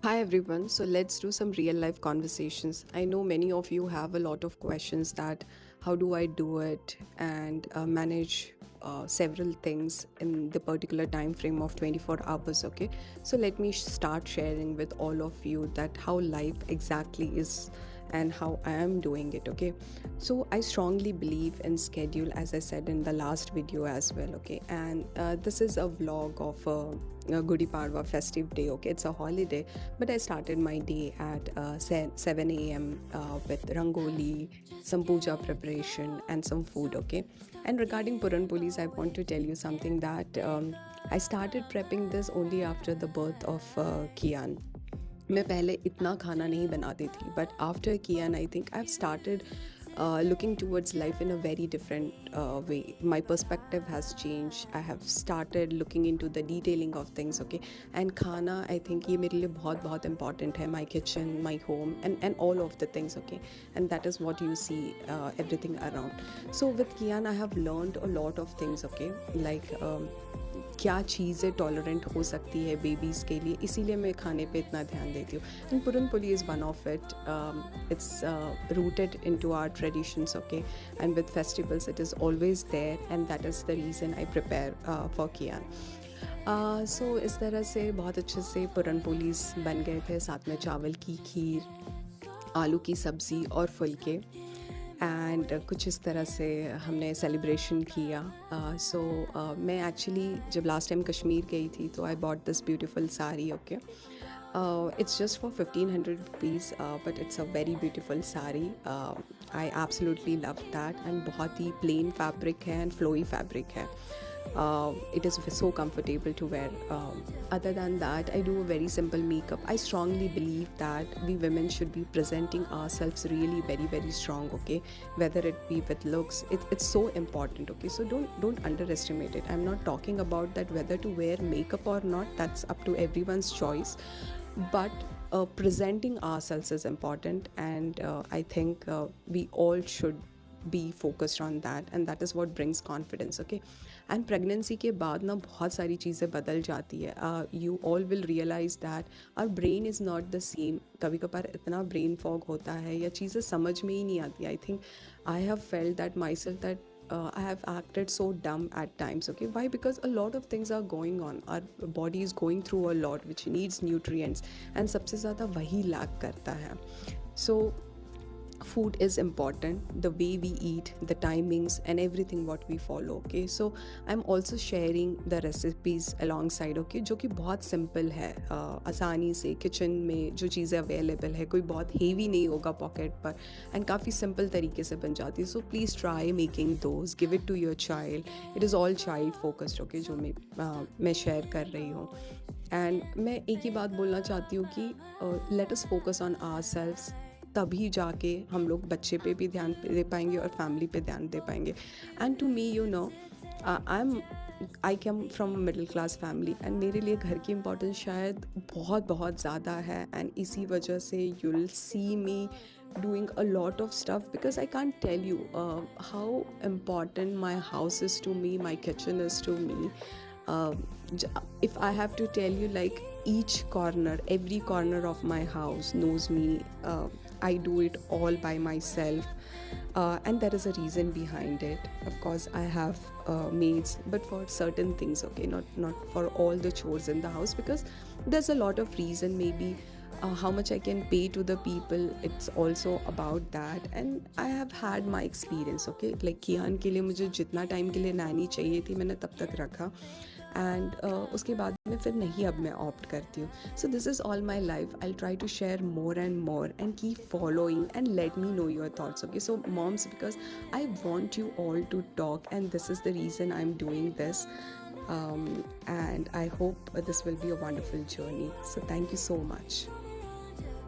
Hi everyone. So let's do some real life conversations. I know many of you have a lot of questions that how do I do it and manage several things in the particular time frame of 24 hours. Okay, so let me start sharing with all of you that how life exactly is and how I am doing it. Okay, so I strongly believe in schedule, as I said in the last video as well. Okay, and this is a vlog of a Gudi Padwa festive day. Okay, it's a holiday, but I started my day at 7 a.m. With rangoli, some puja preparation, and some food. Okay, and regarding Puran Polis, I want to tell you something that I started prepping this only after the birth of Kian. मैं पहले इतना खाना नहीं बनाती थी but after Kiaan I think I have started looking towards life in a very different way. My perspective has changed. I have started looking into the detailing of things. Okay, and खाना I think ये मेरे लिए बहुत बहुत important है. My kitchen, my home, and all of the things. Okay, and that is what you see everything around. So with Kian I have learned a lot of things. Okay, like क्या चीज़ें tolerant हो सकती है babies के लिए, इसीलिए मैं खाने पे इतना ध्यान देती हूँ. And puran poli is one of it. It's rooted into our traditions. Okay, and with festivals it is always there and that is the reason I prepare for Kiyan. So इस तरह से बहुत अच्छे से पुरन पोलीज बन गए थे, साथ में चावल की खीर, आलू की सब्ज़ी और फुलके. एंड कुछ इस तरह से हमने सेलिब्रेशन किया. सो मैं एक्चुअली जब लास्ट टाइम कश्मीर गई थी तो I bought this beautiful sari. Okay, it's just for 1500 rupees, but it's a very beautiful sari. I absolutely love that, and बहुत ही plain fabric है and flowy fabric है. It is so comfortable to wear. Other than that, I do a very simple makeup. I strongly believe that we women should be presenting ourselves really very very strong. Okay, whether it be with looks, it's so important. Okay, so don't underestimate it. I'm not talking about that whether to wear makeup or not. That's up to everyone's choice. But presenting ourselves is important, and I think we all should be focused on that, and that is what brings confidence. Okay, and pregnancy के बाद ना बहुत सारी चीज़ें बदल जाती है. You all will realize that our brain is not the same. कभी कभार इतना brain fog होता है या चीज़ें समझ में ही नहीं आती. I think I have felt that myself that I have acted so dumb at times. Okay, why? Because a lot of things are going on. Our body is going through a lot which needs nutrients, and सबसे ज़्यादा वही lack करता है. So food is important, the way we eat, the timings, and everything what we follow. Okay, so I'm also sharing the recipes alongside. Okay, जो कि बहुत simple है, आसानी से किचन में जो चीज़ें अवेलेबल है, कोई बहुत हेवी नहीं होगा पॉकेट पर, एंड काफ़ी सिंपल तरीके से बन जाती है. So please try making those, give it to your child. It is all child focused. Okay, जो मैं शेयर कर रही हूँ. एंड मैं एक ही बात बोलना चाहती हूँ कि let us focus on ourselves. तभी जाके हम लोग बच्चे पे भी ध्यान दे पाएंगे और फैमिली पे ध्यान दे पाएंगे. And to me, you know, I come from middle class family, and मेरे लिए घर की इम्पोर्टेंस शायद बहुत बहुत ज़्यादा है. एंड इसी वजह से you will see me doing a lot of stuff, because I can't tell you how important my house is to me, my kitchen is to me. If I have to tell you, like, each corner, every corner of my house knows me. I do it all by myself, and there is a reason behind it. Of course I have maids, but for certain things. Okay, not for all the chores in the house, because there's a lot of reason. Maybe how much I can pay to the people, it's also about that. And I have had my experience. Okay, like कियान के लिए मुझे जितना time के लिए नैनी चाहिए थी मैंने तब तक रखा, एंड उसके बाद में फिर नहीं, अब मैं ऑप्ट करती हूँ. So this is all my life. I try to share more and keep following and let me know your thoughts. Okay, so moms, because I want you all to talk, and this is the reason I am doing this. And I hope this will be a wonderful journey. So thank you so much.